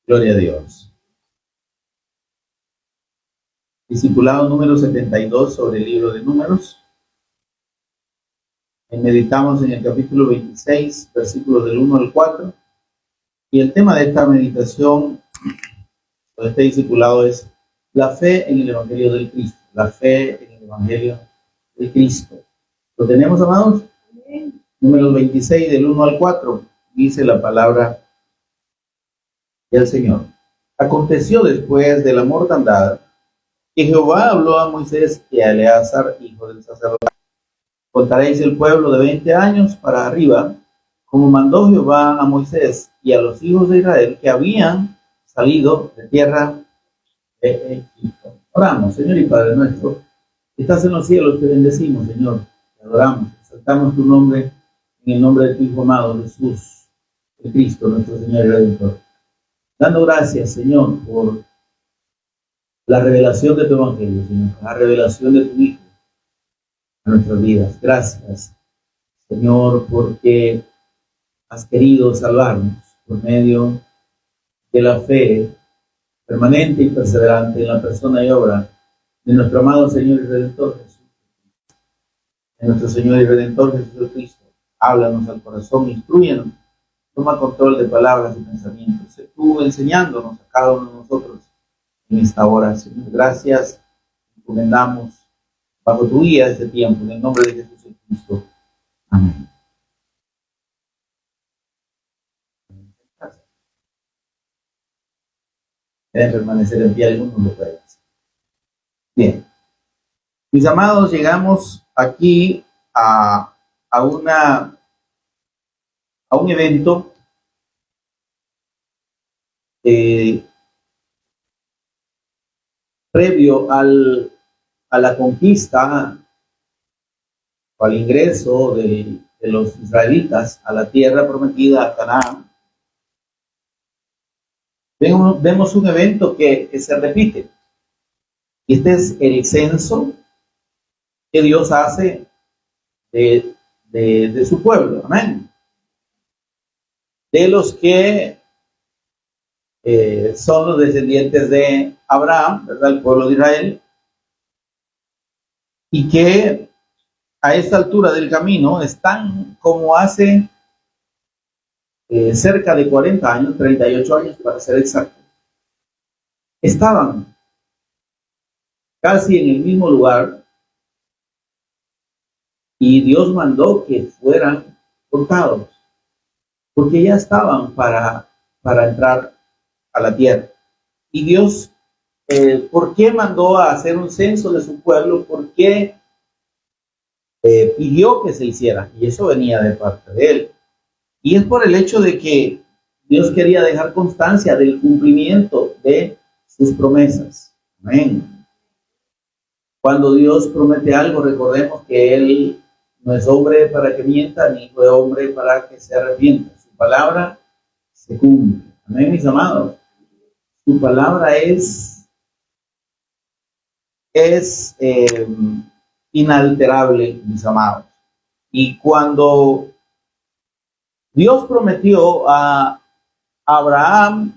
Gloria a Dios. Discipulado número 72 sobre el libro de Números. Meditamos en el capítulo 26, versículos del 1 al 4. Y el tema de esta meditación, de este discipulado, es la fe en el Evangelio del Cristo. La fe en el Evangelio de Cristo. ¿Lo tenemos, amados? Amén. Números 26, del 1 al 4, dice la palabra del Señor. Aconteció después de la mortandad que Jehová habló a Moisés y a Eleazar, hijo del sacerdote. Contaréis el pueblo de 20 años para arriba, como mandó Jehová a Moisés y a los hijos de Israel que habían salido de tierra de Egipto. Oramos. Señor y Padre nuestro, que estás en los cielos, te bendecimos, Señor. Te adoramos, exaltamos tu nombre en el nombre de tu Hijo amado, Jesús, el Cristo, nuestro Señor y Redentor. Dando gracias, Señor, por la revelación de tu Evangelio, Señor, la revelación de tu Hijo a nuestras vidas. Gracias, Señor, porque has querido salvarnos por medio de la fe permanente y perseverante en la persona y obra de nuestro amado Señor y Redentor Jesús. De nuestro Señor y Redentor Jesucristo. Háblanos al corazón, instrúyenos, toma control de palabras y pensamientos. Sé tú enseñándonos a cada uno de nosotros en esta hora, Señor. Gracias, encomendamos bajo tu guía este tiempo, en el nombre de Jesucristo. Amén. Deben permanecer en pie, algunos lo pueden hacer. Bien. Mis amados, llegamos aquí a un evento previo a la conquista o al ingreso de los israelitas a la tierra prometida, a Canaán. Vemos un evento que se repite. Y este es el censo que Dios hace de su pueblo. Amén. De los que son los descendientes de Abraham, ¿verdad? El pueblo de Israel. Y que a esta altura del camino están como hace cerca de 40 años, 38 años para ser exacto. Estaban casi en el mismo lugar y Dios mandó que fueran contados, porque ya estaban para entrar a la tierra. Y Dios, ¿por qué mandó a hacer un censo de su pueblo? ¿Por qué pidió que se hiciera? Y eso venía de parte de Él. Y es por el hecho de que Dios quería dejar constancia del cumplimiento de sus promesas. Amén. Cuando Dios promete algo, recordemos que Él no es hombre para que mienta, ni hijo de hombre para que se arrepienta. Su palabra se cumple. Amén, mis amados. Su palabra es inalterable, mis amados. Y cuando Dios prometió a Abraham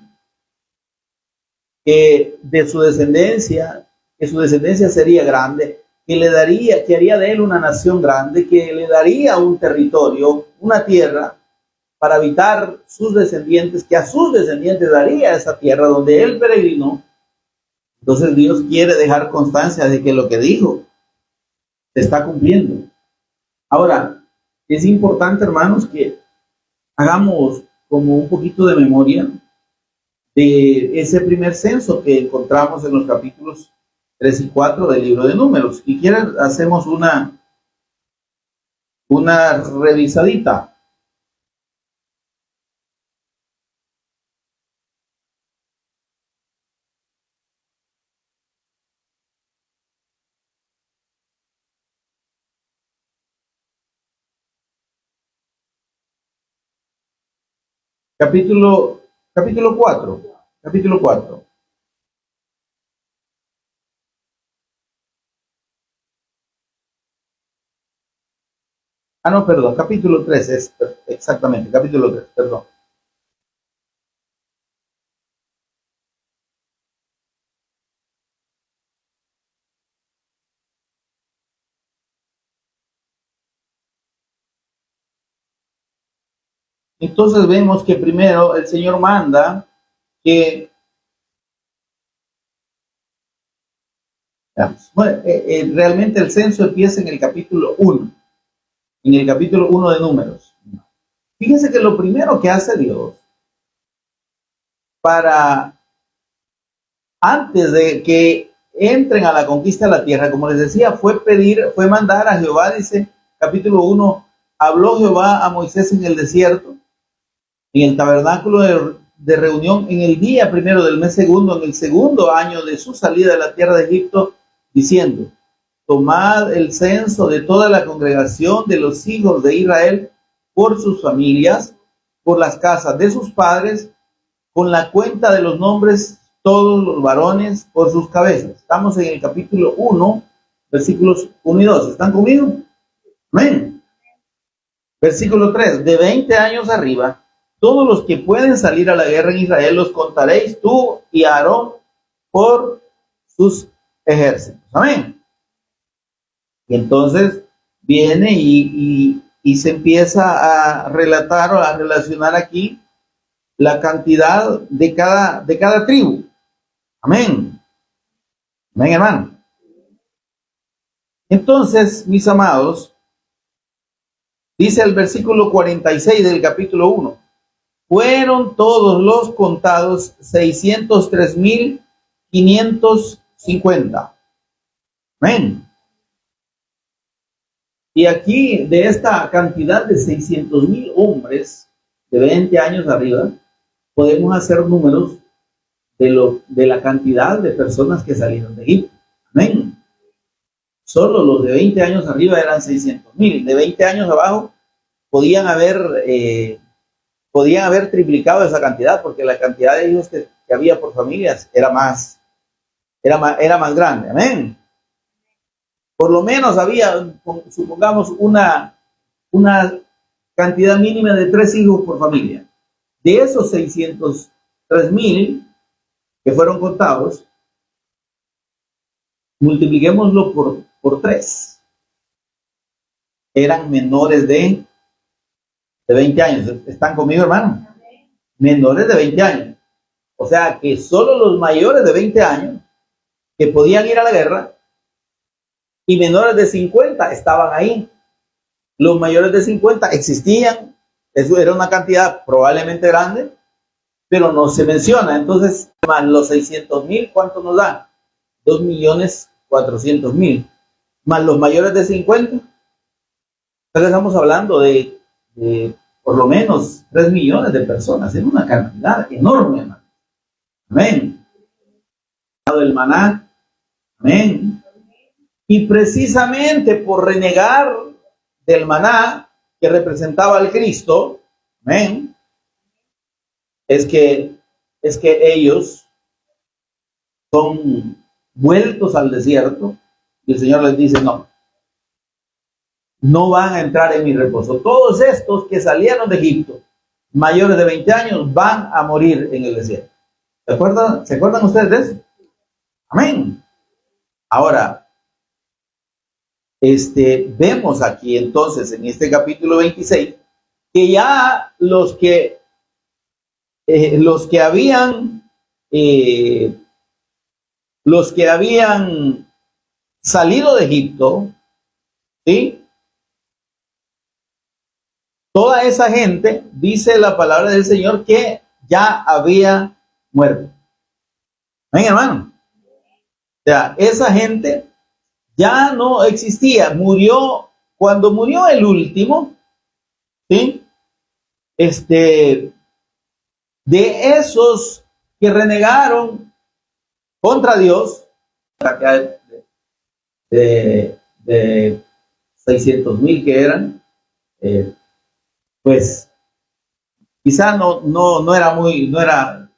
que de su descendencia, que su descendencia sería grande, que haría de él una nación grande, que le daría un territorio, una tierra para habitar sus descendientes, que a sus descendientes daría esa tierra donde él peregrinó. Entonces Dios quiere dejar constancia de que lo que dijo se está cumpliendo. Ahora, es importante, hermanos, que hagamos como un poquito de memoria de ese primer censo que encontramos en los capítulos 3 y 4 del libro de Números. Si quieren, hacemos una revisadita. Capítulo 4. Capítulo 4. No, perdón, capítulo 3 es exactamente, capítulo 3, perdón. Entonces vemos que primero el Señor manda que realmente el censo empieza en el capítulo 1, en el capítulo 1 de Números. Fíjense que lo primero que hace Dios para, antes de que entren a la conquista de la tierra, como les decía, fue mandar a Jehová, dice capítulo 1, habló Jehová a Moisés en el desierto, en el tabernáculo de reunión, en el día primero del mes segundo, en el segundo año de su salida de la tierra de Egipto, diciendo: tomad el censo de toda la congregación de los hijos de Israel por sus familias, por las casas de sus padres, con la cuenta de los nombres, todos los varones por sus cabezas. Estamos en el capítulo 1, versículos 1 y 2. ¿Están conmigo? Amén. Versículo 3. De 20 años arriba, todos los que pueden salir a la guerra en Israel los contaréis tú y Aarón por sus ejércitos. Amén. Y entonces viene y se empieza a relatar o a relacionar aquí la cantidad de cada tribu. Amén. Amén, hermano. Entonces, mis amados, dice el versículo 46 del capítulo 1, fueron todos los contados 603,550. Amén. Y aquí, de esta cantidad de 600,000 hombres de 20 años arriba, podemos hacer números de la cantidad de personas que salieron de Egipto. Amén. Solo los de 20 años arriba eran 600,000. De 20 años abajo podían haber triplicado esa cantidad, porque la cantidad de hijos que había por familias era más grande. Amén. Por lo menos había, supongamos, una cantidad mínima de 3 hijos por familia. De esos 603,000 que fueron contados, multipliquémoslo por 3. Eran menores de 20 años. ¿Están conmigo, hermano? Menores de 20 años. O sea que solo los mayores de 20 años que podían ir a la guerra y menores de 50 estaban ahí. Los mayores de 50 existían. Eso era una cantidad probablemente grande, pero no se menciona. Entonces, más los 600,000, ¿cuánto nos da? 2,400,000. Más los mayores de 50. Entonces estamos hablando de por lo menos 3 millones de personas. Es una cantidad enorme, hermano. Amén. El maná. Amén. Y precisamente por renegar del maná que representaba al Cristo, amén, es que ellos son vueltos al desierto y el Señor les dice: no van a entrar en mi reposo. Todos estos que salieron de Egipto, mayores de 20 años, van a morir en el desierto. ¿Se acuerdan ustedes de eso? Amén. Ahora, vemos aquí entonces en este capítulo 26 que ya los que habían salido de Egipto, ¿sí? Toda esa gente, dice la palabra del Señor, que ya había muerto. ¿Ven, hermano? O sea, esa gente ya no existía. Murió, cuando murió el último, ¿sí? De esos que renegaron contra Dios, de 600,000 que eran, pues quizá no era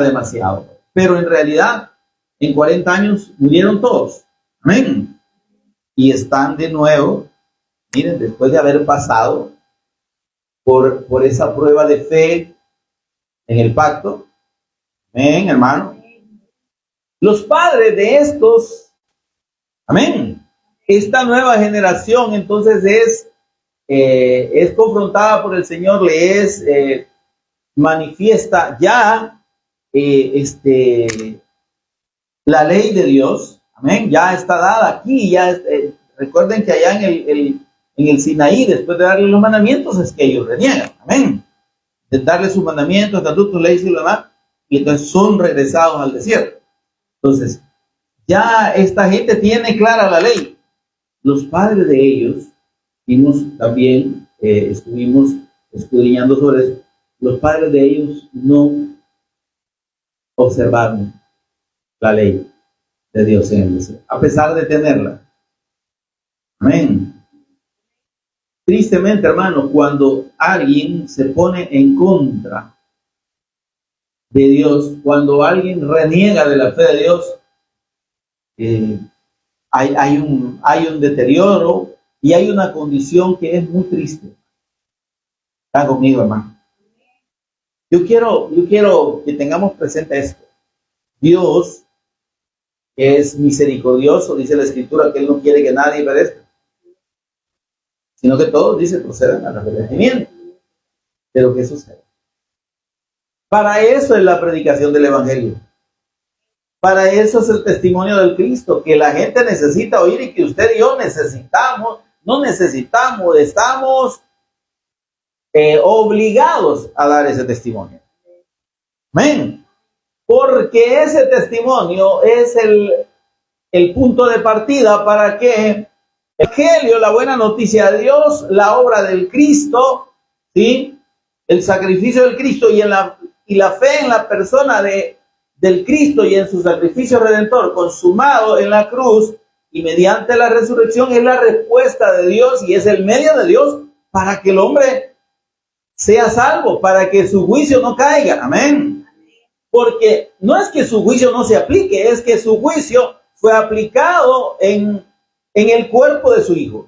demasiado, pero en realidad en 40 años murieron todos. Amén. Y están de nuevo, miren, después de haber pasado por esa prueba de fe en el pacto. Amén, hermano. Los padres de estos, amén, esta nueva generación entonces es es confrontada por el Señor, le es manifiesta ya la ley de Dios, amén, ya está dada aquí, ya recuerden que allá en el Sinaí, después de darle los mandamientos, es que ellos reniegan, amén, de darle sus mandamientos, estatutos, leyes y lo demás, y entonces son regresados al desierto. Entonces, ya esta gente tiene clara la ley. Los padres de ellos, vimos también, estuvimos escudriñando sobre eso, los padres de ellos no observaron la ley de Dios en el desierto, a pesar de tenerla. Amén. Tristemente, hermano, cuando alguien se pone en contra de Dios, cuando alguien reniega de la fe de Dios, hay un deterioro y hay una condición que es muy triste. Está conmigo, hermano. Yo quiero que tengamos presente esto. Dios es misericordioso, dice la Escritura que Él no quiere que nadie perezca, sino que todos, dice, procedan al arrepentimiento. Pero ¿qué sucede? Para eso es la predicación del Evangelio. Para eso es el testimonio del Cristo, que la gente necesita oír y que usted y yo necesitamos, no necesitamos, estamos obligados a dar ese testimonio. Amén. Porque ese testimonio es el punto de partida para que el Evangelio, la buena noticia de Dios, la obra del Cristo, ¿sí?, el sacrificio del Cristo y la fe en la persona del Cristo y en su sacrificio redentor consumado en la cruz y mediante la resurrección, es la respuesta de Dios y es el medio de Dios para que el hombre sea salvo, para que su juicio no caiga. Amén. Porque no es que su juicio no se aplique, es que su juicio fue aplicado en el cuerpo de su Hijo.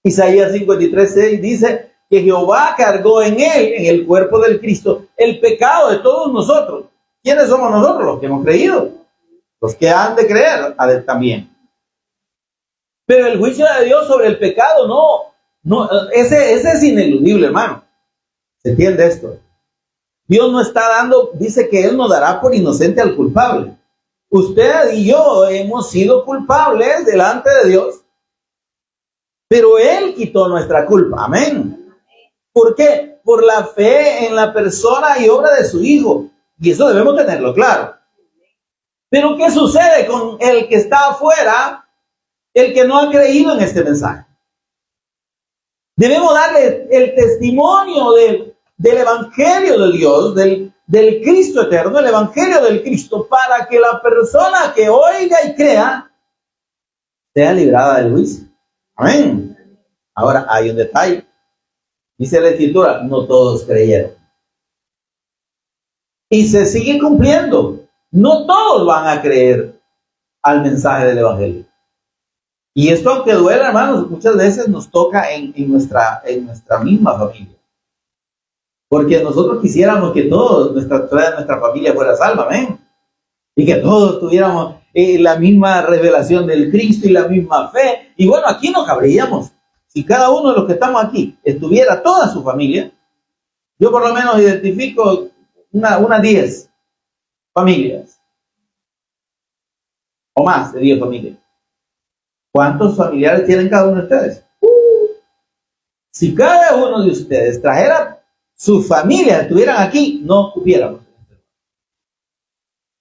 Isaías 53:6 dice que Jehová cargó en él, en el cuerpo del Cristo, el pecado de todos nosotros. ¿Quiénes somos nosotros? Los que hemos creído. Los que han de creer también. Pero el juicio de Dios sobre el pecado, no, ese es ineludible, hermano. ¿Se entiende esto? Dios no está dando, dice que Él no dará por inocente al culpable. Usted y yo hemos sido culpables delante de Dios, pero Él quitó nuestra culpa. Amén. ¿Por qué? Por la fe en la persona y obra de su Hijo. Y eso debemos tenerlo claro. Pero ¿qué sucede con el que está afuera, el que no ha creído en este mensaje? Debemos darle el testimonio del Evangelio de Dios, del Cristo eterno, el Evangelio del Cristo, para que la persona que oiga y crea sea librada del juicio. Amén. Ahora hay un detalle. Dice la Escritura, no todos creyeron. Y se sigue cumpliendo. No todos van a creer al mensaje del Evangelio. Y esto, aunque duela, hermanos, muchas veces nos toca en nuestra misma familia. Porque nosotros quisiéramos que toda nuestra familia fuera salva, amén. Y que todos tuviéramos la misma revelación del Cristo y la misma fe. Y bueno, aquí no cabríamos. Si cada uno de los que estamos aquí estuviera toda su familia, yo por lo menos identifico unas 10 familias. O más de 10 familias. ¿Cuántos familiares tienen cada uno de ustedes? Si cada uno de ustedes trajera su familia, estuvieran aquí, no cupiéramos.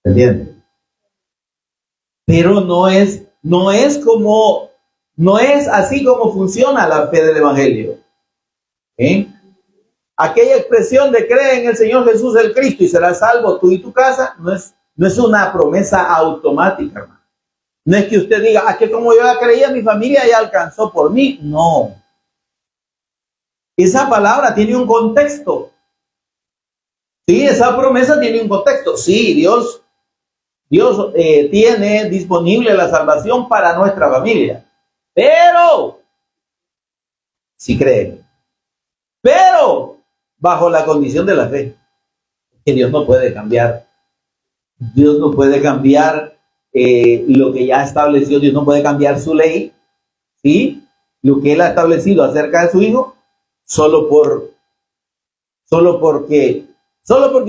¿Entienden? Pero no es así como funciona la fe del Evangelio. Aquella expresión de cree en el Señor Jesús el Cristo y serás salvo tú y tu casa, no es una promesa automática, hermano. No es que usted diga, que como yo la creía, mi familia ya alcanzó por mí. No. Esa palabra tiene un contexto. Sí, esa promesa tiene un contexto. Sí, Dios tiene disponible la salvación para nuestra familia. Pero, si creen, pero bajo la condición de la fe, que Dios no puede cambiar. Dios no puede cambiar lo que ya estableció. Dios no puede cambiar su ley, ¿sí? lo que Él ha establecido acerca de su Hijo, solo porque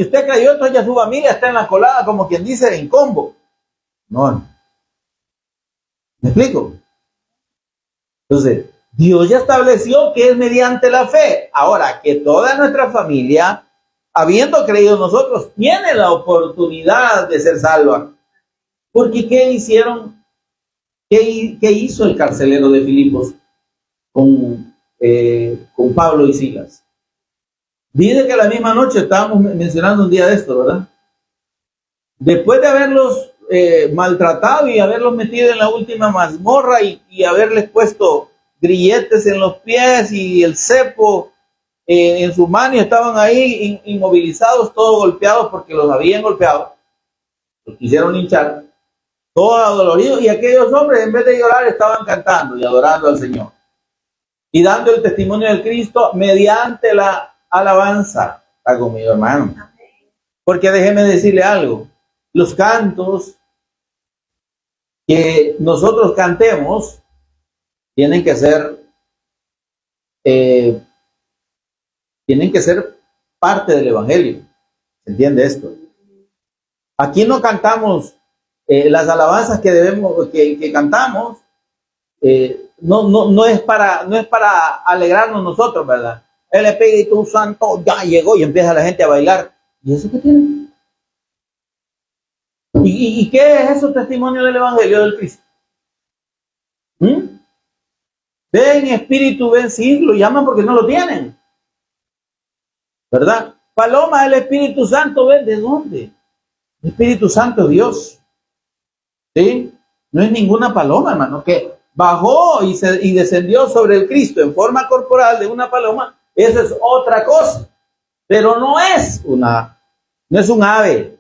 usted creyó, entonces ya su familia está en la colada, como quien dice, en combo. No. ¿Me explico? Entonces, Dios ya estableció que es mediante la fe. Ahora, que toda nuestra familia, habiendo creído nosotros, tiene la oportunidad de ser salva. Porque ¿qué hicieron? ¿Qué hizo el carcelero de Filipos con Pablo y Silas? Dice que la misma noche, estábamos mencionando un día de esto, ¿verdad? Después de haberlos maltratado y haberlos metido en la última mazmorra y haberles puesto grilletes en los pies y el cepo en sus manos, estaban ahí inmovilizados, todos golpeados porque los habían golpeado, los quisieron hinchar, todos adoloridos, y aquellos hombres en vez de llorar estaban cantando y adorando al Señor y dando el testimonio del Cristo mediante la alabanza. Está conmigo, hermano. Porque déjeme decirle algo, los cantos que nosotros cantemos tienen que ser parte del Evangelio. ¿Se entiende esto? Aquí no cantamos las alabanzas que debemos, que cantamos, no es para alegrarnos nosotros, ¿verdad? El Espíritu Santo ya llegó y empieza la gente a bailar. ¿Y eso qué tiene? ¿Y qué es eso, testimonio del Evangelio del Cristo? Ven espíritu, ven, sí, lo llaman porque no lo tienen, ¿verdad? Paloma del Espíritu Santo, ven, ¿de dónde? El Espíritu Santo es Dios, ¿sí? No es ninguna paloma, hermano, que bajó y descendió sobre el Cristo en forma corporal de una paloma. Eso es otra cosa, pero no es un ave.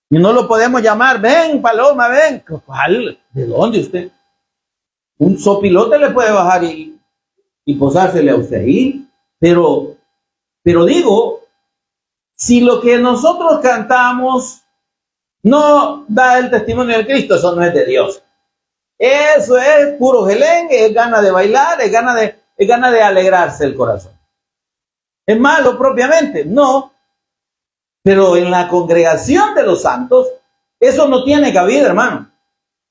Y no lo podemos llamar, ven paloma, ven. ¿Cuál? ¿De dónde usted? Un sopilote le puede bajar y posársele a usted ahí. Pero digo, si lo que nosotros cantamos no da el testimonio de Cristo, eso no es de Dios. Eso es puro gelengue, es gana de bailar, es gana de alegrarse el corazón. ¿Es malo propiamente? No. Pero en la congregación de los santos, eso no tiene cabida, hermano.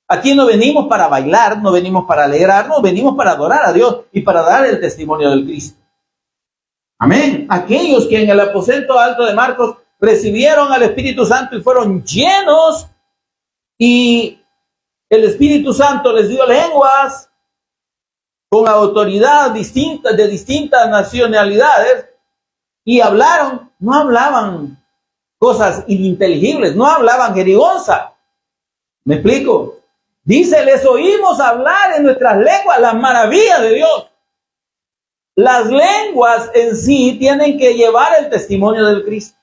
Aquí no venimos para bailar, no venimos para alegrarnos, venimos para adorar a Dios y para dar el testimonio del Cristo. Amén. Aquellos que en el aposento alto de Marcos recibieron al Espíritu Santo y fueron llenos, y el Espíritu Santo les dio lenguas con autoridad de distintas nacionalidades, y hablaron, no hablaban cosas ininteligibles, no hablaban jerigonza. ¿Me explico? Dice, les oímos hablar en nuestras lenguas las maravillas de Dios. Las lenguas en sí tienen que llevar el testimonio del Cristo.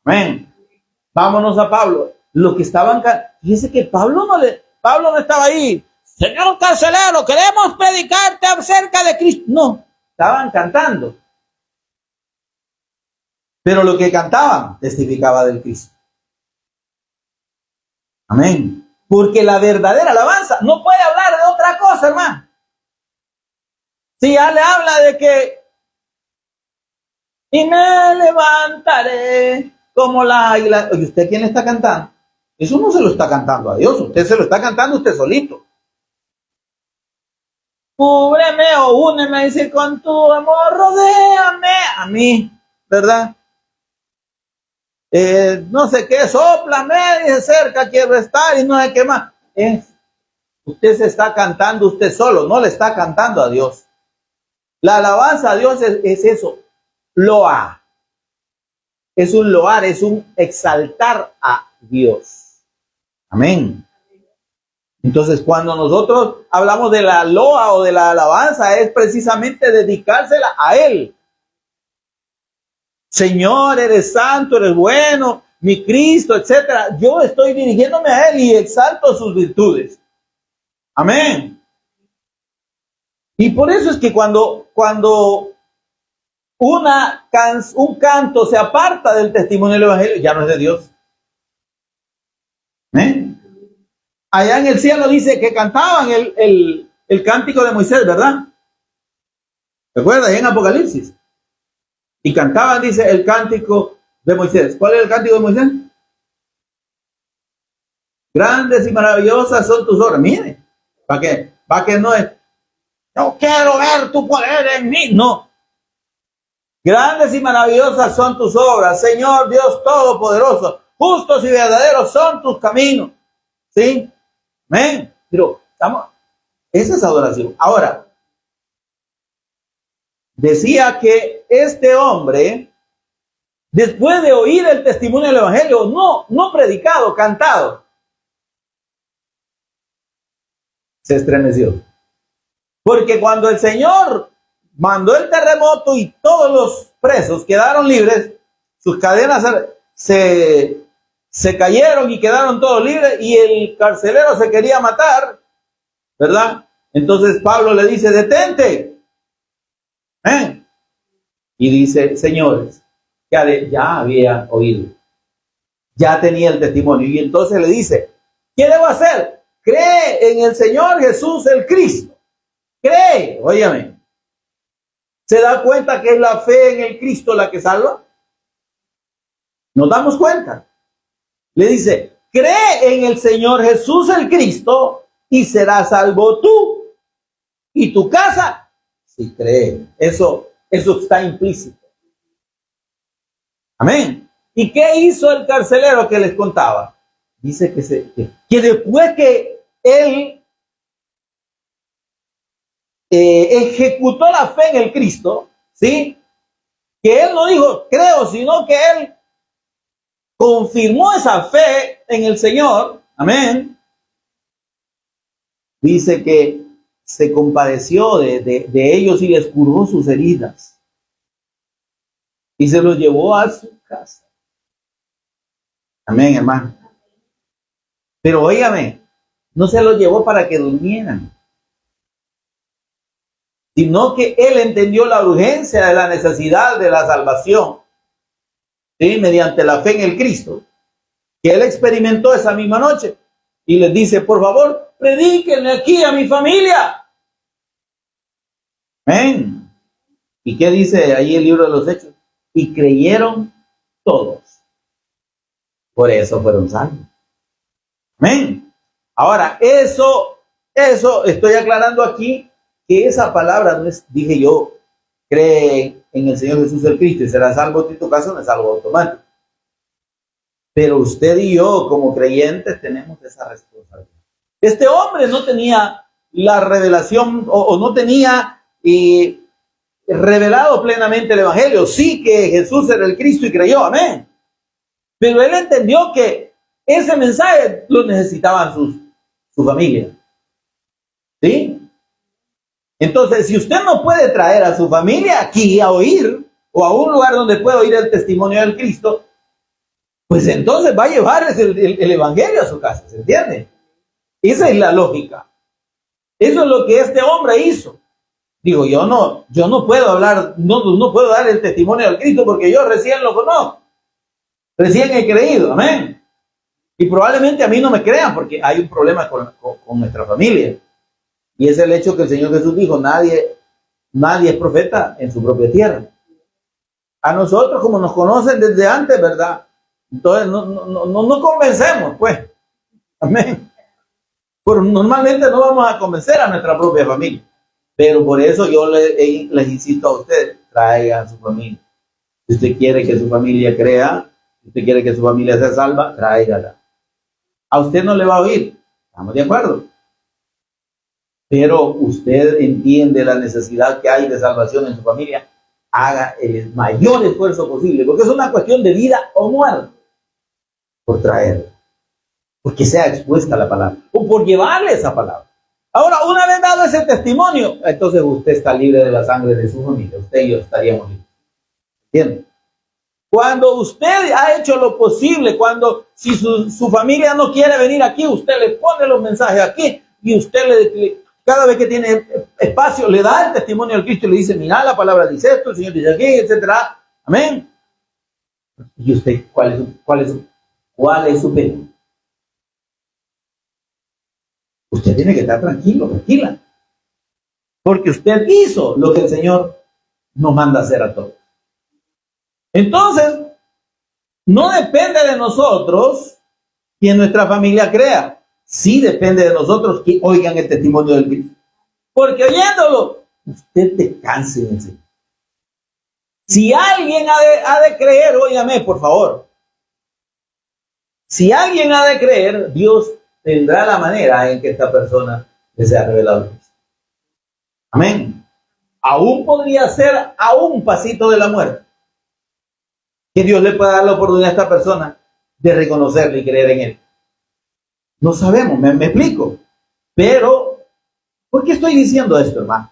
Amén. Vámonos a Pablo. Lo que estaban, fíjese que Pablo no estaba ahí. Señor carcelero, queremos predicarte acerca de Cristo. No, estaban cantando. Pero lo que cantaban testificaba del Cristo. Amén. Porque la verdadera alabanza no puede hablar de otra cosa, hermano. Si ya le habla de que y me levantaré como la águila. ¿Y usted quién está cantando? Eso no se lo está cantando a Dios, usted se lo está cantando usted solito. Cúbreme o úneme, dice, con tu amor, rodéame a mí, ¿verdad? No sé qué, sóplame, dice, cerca quiero estar y no sé qué más. Usted se está cantando usted solo, no le está cantando a Dios. La alabanza a Dios es eso, loa. Es un loar, es un exaltar a Dios. Amén. Entonces, cuando nosotros hablamos de la loa o de la alabanza, es precisamente dedicársela a Él. Señor, eres santo, eres bueno, mi Cristo, etcétera. Yo estoy dirigiéndome a Él y exalto sus virtudes. Amén. Y por eso es que cuando un canto se aparta del testimonio del Evangelio, ya no es de Dios. Allá en el cielo dice que cantaban el cántico de Moisés, ¿verdad? ¿Recuerda? En Apocalipsis. Y cantaban, dice, el cántico de Moisés. ¿Cuál es el cántico de Moisés? Grandes y maravillosas son tus obras. Mire, para que no es, no quiero ver tu poder en mí. No. Grandes y maravillosas son tus obras, Señor Dios Todopoderoso. Justos y verdaderos son tus caminos. ¿Sí? Amén. Pero, esa es adoración. Ahora, decía que este hombre, después de oír el testimonio del Evangelio, no predicado, cantado, se estremeció. Porque cuando el Señor mandó el terremoto y todos los presos quedaron libres, sus cadenas se cayeron y quedaron todos libres, y el carcelero se quería matar, ¿verdad? Entonces Pablo le dice, detente. Y dice, señores, ya había oído, ya tenía el testimonio. Y entonces le dice, ¿qué debo hacer? Cree en el Señor Jesús el Cristo. Cree, óyame. ¿Se da cuenta que es la fe en el Cristo la que salva? ¿Nos damos cuenta? Le dice, cree en el Señor Jesús el Cristo y serás salvo tú y tu casa. Si cree, eso está implícito. Amén. ¿Y qué hizo el carcelero que les contaba? Dice que después que él ejecutó la fe en el Cristo, ¿sí? Que él no dijo creo, sino que él confirmó esa fe en el Señor. Amén. Dice que se compadeció de ellos y les curó sus heridas. Y se los llevó a su casa. Amén, hermano. Pero óigame, no se los llevó para que durmieran, sino que él entendió la urgencia de la necesidad de la salvación, ¿sí? Mediante la fe en el Cristo, que él experimentó esa misma noche. Y les dice, por favor, predíquenle aquí a mi familia. Amén. ¿Y qué dice ahí el libro de los Hechos? Y creyeron todos. Por eso fueron salvos. Amén. Ahora, eso estoy aclarando aquí, que esa palabra no es, dije yo, cree en el Señor Jesús el Cristo y será salvo en tu caso, no es algo automático. Pero usted y yo, como creyentes, tenemos esa responsabilidad. Este hombre no tenía la revelación o no tenía revelado plenamente el Evangelio. Sí que Jesús era el Cristo y creyó, amén. Pero él entendió que ese mensaje lo necesitaban su familia. ¿Sí? Entonces, si usted no puede traer a su familia aquí a oír, o a un lugar donde pueda oír el testimonio del Cristo, pues entonces va a llevar el Evangelio a su casa, ¿se entiende? Esa es la lógica. Eso es lo que este hombre hizo. Digo, yo no puedo hablar, no puedo dar el testimonio del Cristo porque yo recién lo conozco. Recién he creído, amén. Y probablemente a mí no me crean porque hay un problema con nuestra familia. Y es el hecho que el Señor Jesús dijo, nadie es profeta en su propia tierra. A nosotros, como nos conocen desde antes, ¿verdad? Entonces no convencemos, pues. Amén. Pero normalmente no vamos a convencer a nuestra propia familia. Pero por eso yo les insisto a ustedes, traigan a su familia. Si usted quiere que su familia crea, si usted quiere que su familia sea salva, tráigala. A usted no le va a oír, ¿estamos de acuerdo? Pero usted entiende la necesidad que hay de salvación en su familia, haga el mayor esfuerzo posible, porque es una cuestión de vida o muerte, por traerla, porque sea expuesta la palabra, o por llevarle esa palabra. Ahora, una vez dado ese testimonio, entonces usted está libre de la sangre de su familia, usted y yo estaríamos libres. ¿Entiende? Cuando usted ha hecho lo posible, si su familia no quiere venir aquí, usted le pone los mensajes aquí, y usted cada vez que tiene espacio, le da el testimonio al Cristo y le dice, mira, la palabra dice esto, el Señor dice aquí, etcétera. Amén. ¿Y usted cuál es su pena? Usted tiene que estar tranquilo, tranquila. porque usted hizo lo que el Señor nos manda hacer a todos. Entonces, no depende de nosotros que nuestra familia crea. Sí depende de nosotros que oigan el testimonio del Cristo. Porque oyéndolo, usted descanse en el Señor. Si alguien ha de creer, óigame, por favor. Si alguien ha de creer, Dios tendrá la manera en que esta persona le sea revelado a Cristo. Amén. Aún podría ser a un pasito de la muerte, que Dios le pueda dar la oportunidad a esta persona de reconocerle y creer en Él. No sabemos, me explico. Pero, ¿por qué estoy diciendo esto, hermano?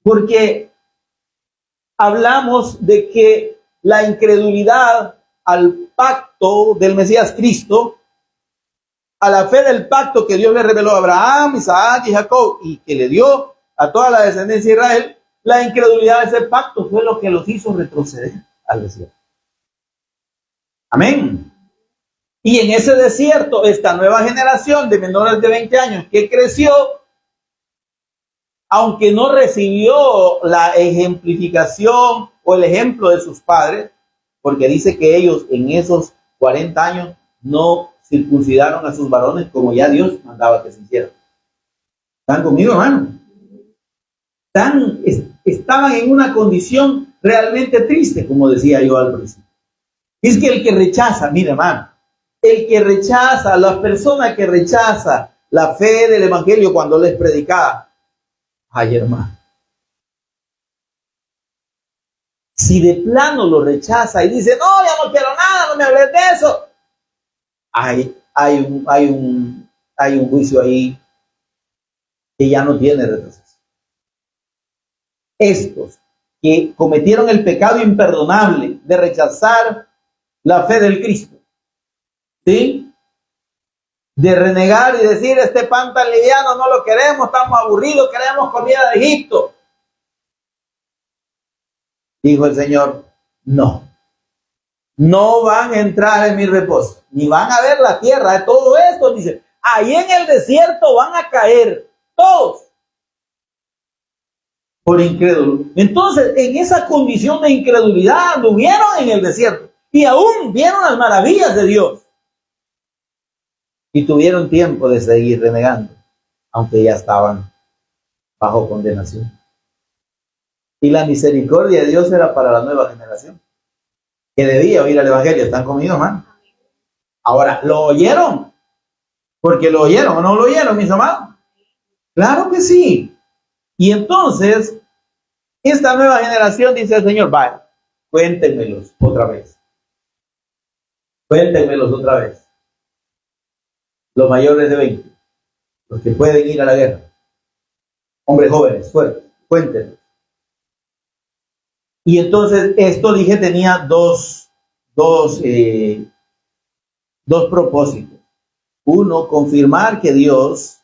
Porque hablamos de que la incredulidad al pacto del Mesías Cristo, a la fe del pacto que Dios le reveló a Abraham, Isaac y Jacob, y que le dio a toda la descendencia de Israel, la incredulidad de ese pacto fue lo que los hizo retroceder al desierto. Amén. Y en ese desierto, esta nueva generación de menores de 20 años que creció, aunque no recibió la ejemplificación o el ejemplo de sus padres, porque dice que ellos en esos 40 años no circuncidaron a sus varones como ya Dios mandaba que se hicieran. ¿Están conmigo, hermano? Estaban en una condición realmente triste, como decía yo al principio. Es que el que rechaza, mire, hermano, el que rechaza, la persona que rechaza la fe del evangelio cuando les predicaba, ay, hermano, si de plano lo rechaza y dice, no, ya no quiero nada, no me hables de eso, hay un juicio ahí que ya no tiene retroceso. Estos que cometieron el pecado imperdonable de rechazar la fe del Cristo, ¿sí? De renegar y decir, este pan tan liviano no lo queremos, estamos aburridos, queremos comida de Egipto. Dijo el Señor, no van a entrar en mi reposo, ni van a ver la tierra de todo esto. Dice, ahí en el desierto van a caer todos por incrédulos. Entonces, en esa condición de incredulidad, anduvieron en el desierto y aún vieron las maravillas de Dios. Y tuvieron tiempo de seguir renegando, aunque ya estaban bajo condenación. Y la misericordia de Dios era para la nueva generación, que debía oír el evangelio. ¿Están conmigo, hermano? Ahora, ¿lo oyeron? Porque lo oyeron o no lo oyeron, mis amados. Claro que sí. Y entonces, esta nueva generación dice al Señor, vaya, cuéntenmelos otra vez. Cuéntenmelos otra vez. Los mayores de 20, los que pueden ir a la guerra. Hombres jóvenes, fuertes, cuéntenlos. Y entonces esto, dije, tenía dos propósitos. Uno, confirmar que Dios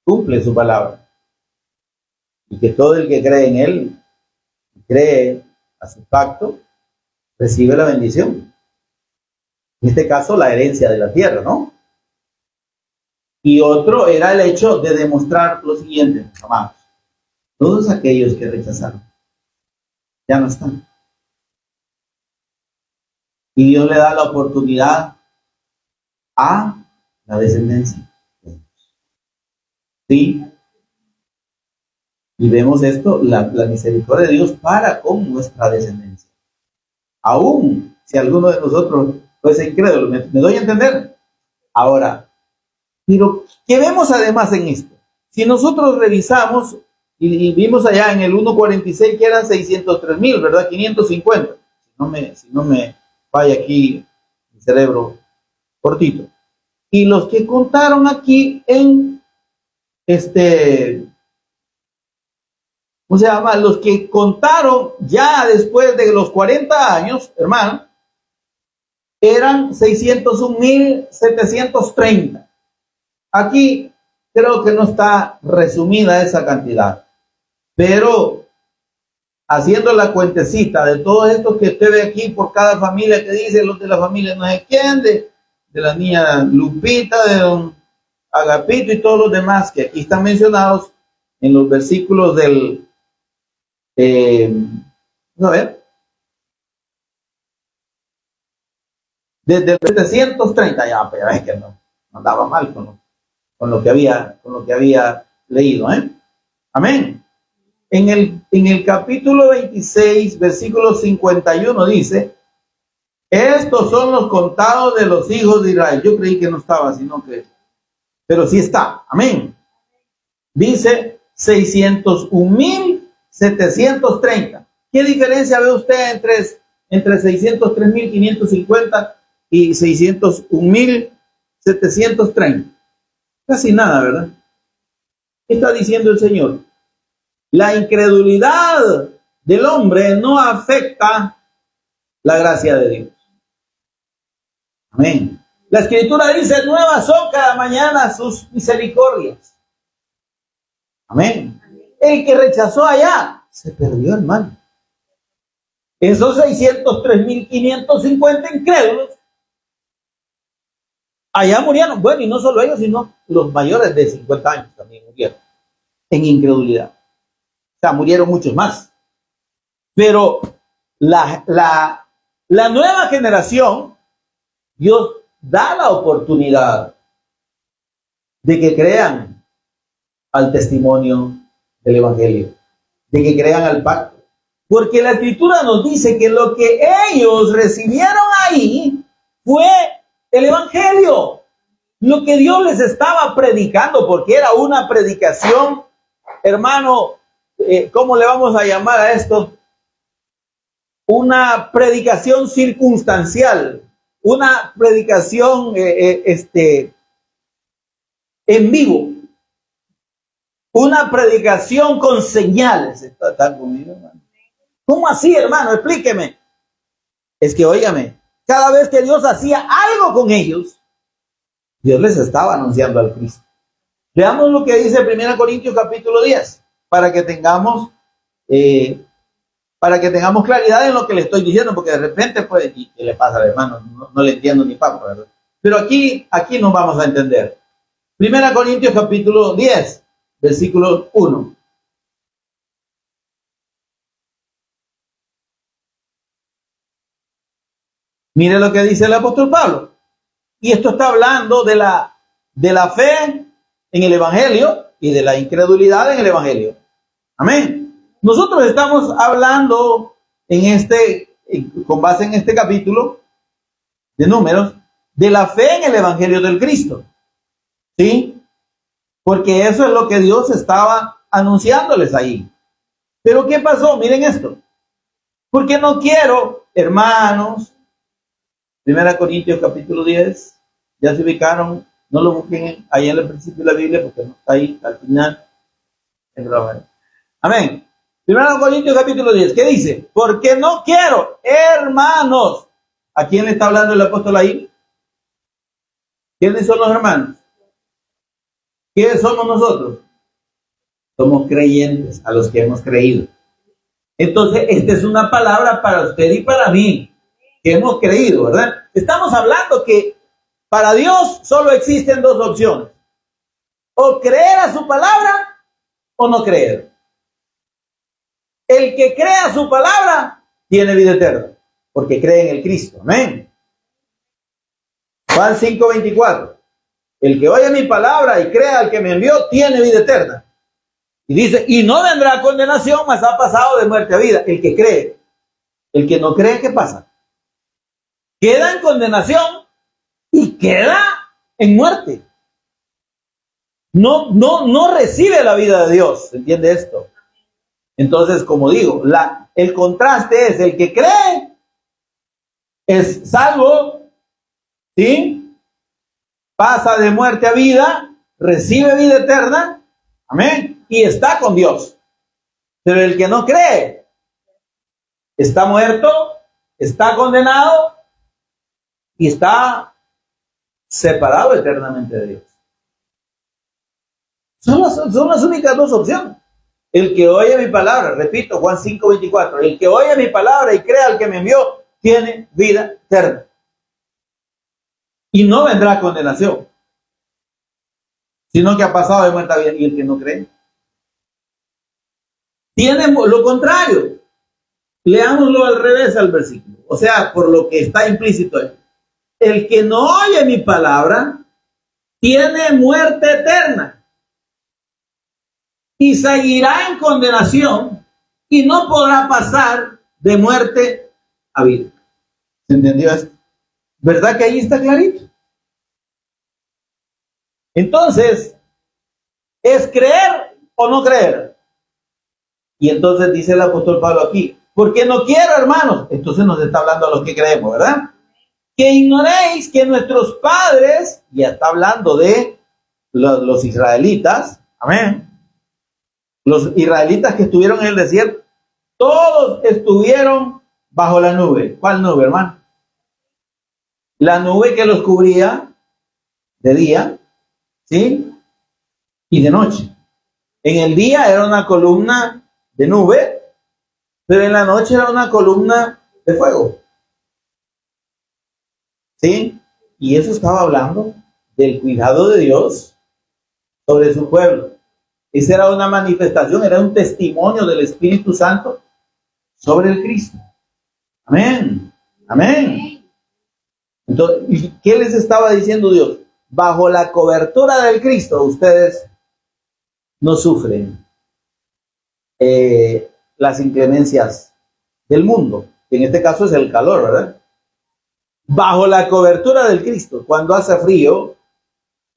cumple su palabra y que todo el que cree en Él, cree a su pacto, recibe la bendición. En este caso, la herencia de la tierra, ¿no? Y otro era el hecho de demostrar lo siguiente, amados. Todos aquellos que rechazaron ya no están. Y Dios le da la oportunidad a la descendencia. Sí. Y vemos esto, la misericordia de Dios para con nuestra descendencia. Aún si alguno de nosotros fuese incrédulo, ¿me doy a entender? Ahora, pero ¿qué vemos además en esto? Si nosotros revisamos y vimos allá en el 1.46 que eran 603,000, ¿verdad? 550. Si no me falla aquí el cerebro cortito. Y los que contaron aquí en ¿cómo se llama? Los que contaron ya después de los 40 años, hermano, eran 601,730. Aquí creo que no está resumida esa cantidad, pero haciendo la cuentecita de todo esto que usted ve aquí por cada familia que dice, los de la familia no sé quién, de la niña Lupita, de don Agapito y todos los demás que aquí están mencionados, en los versículos del, a ver, desde el 730, ya, pues ya ves que no andaba mal con lo que había leído, ¿eh? Amén. En el capítulo 26, versículo 51 dice: estos son los contados de los hijos de Israel. Yo creí que no estaba, sino que, pero sí está. Amén. Dice 601,730. ¿Qué diferencia ve usted entre 603,550 y 601,730? Casi nada, ¿verdad? ¿Qué está diciendo el Señor? La incredulidad del hombre no afecta la gracia de Dios. Amén. La Escritura dice: nuevas son cada mañana sus misericordias. Amén. El que rechazó allá se perdió, hermano. Esos 603,550 incrédulos allá murieron. Bueno, y no solo ellos, sino los mayores de 50 años también murieron en incredulidad. O sea, murieron muchos más. Pero la nueva generación, Dios da la oportunidad de que crean al testimonio del Evangelio, de que crean al pacto. Porque la Escritura nos dice que lo que ellos recibieron ahí fue el Evangelio. Lo que Dios les estaba predicando, porque era una predicación, hermano, ¿cómo le vamos a llamar a esto? Una predicación circunstancial, una predicación en vivo, una predicación con señales. ¿Están conmigo, hermano? ¿Cómo así, hermano? Explíqueme. Es que, óigame, cada vez que Dios hacía algo con ellos, Dios les estaba anunciando al Cristo. Veamos lo que dice 1 Corintios capítulo 10, para que tengamos claridad en lo que le estoy diciendo, porque de repente, pues, ¿qué le pasa al hermano? No le entiendo ni papa, ¿verdad? Pero aquí nos vamos a entender. 1 Corintios capítulo 10, versículo 1. Mire lo que dice el apóstol Pablo. Y esto está hablando de la fe en el Evangelio y de la incredulidad en el Evangelio. Amén. Nosotros estamos hablando con base en este capítulo de Números, de la fe en el Evangelio del Cristo. ¿Sí? Porque eso es lo que Dios estaba anunciándoles ahí. Pero ¿qué pasó? Miren esto. Porque no quiero, hermanos, 1 Corintios capítulo 10, ya se ubicaron, no lo busquen ahí en el principio de la Biblia porque no está ahí al final. Amén. 1 Corintios capítulo 10, ¿qué dice? Porque no quiero, hermanos. ¿A quién le está hablando el apóstol ahí? ¿Quiénes son los hermanos? ¿Quiénes somos nosotros? Somos creyentes, a los que hemos creído. Entonces, esta es una palabra para usted y para mí, que hemos creído, ¿verdad? Estamos hablando que para Dios solo existen dos opciones: o creer a su palabra o no creer. El que cree a su palabra tiene vida eterna, porque cree en el Cristo. Amén. Juan 5:24. El que oye mi palabra y crea al que me envió tiene vida eterna. Y dice, y no vendrá condenación, mas ha pasado de muerte a vida. El que cree. El que no cree, ¿qué pasa? Queda en condenación y queda en muerte. No recibe la vida de Dios. ¿Se entiende esto? Entonces, como digo, el contraste es: el que cree es salvo, ¿sí? Pasa de muerte a vida, recibe vida eterna, amén, y está con Dios. Pero el que no cree está muerto, está condenado y está separado eternamente de Dios. Son las únicas dos opciones. El que oye mi palabra, repito, Juan 5:24, el que oye mi palabra y crea al que me envió, tiene vida eterna. Y no vendrá condenación, sino que ha pasado de muerte a vida. Y el que no cree, tiene lo contrario. Leámoslo al revés al versículo. O sea, por lo que está implícito ahí. El que no oye mi palabra tiene muerte eterna y seguirá en condenación y no podrá pasar de muerte a vida. ¿Se entendió esto? ¿Verdad que ahí está clarito? Entonces, ¿es creer o no creer? Y entonces dice el apóstol Pablo aquí, porque no quiero, hermanos, entonces nos está hablando a los que creemos, ¿verdad? Que ignoréis que nuestros padres, ya está hablando de los israelitas, amén, los israelitas que estuvieron en el desierto, todos estuvieron bajo la nube. ¿Cuál nube, hermano? La nube que los cubría de día, ¿sí? Y de noche. En el día era una columna de nube, pero en la noche era una columna de fuego. ¿Sí? Y eso estaba hablando del cuidado de Dios sobre su pueblo. Esa era una manifestación, era un testimonio del Espíritu Santo sobre el Cristo. Amén. Amén. Entonces, ¿qué les estaba diciendo Dios? Bajo la cobertura del Cristo, ustedes no sufren las inclemencias del mundo, que en este caso es el calor, ¿verdad? Bajo la cobertura del Cristo, cuando hace frío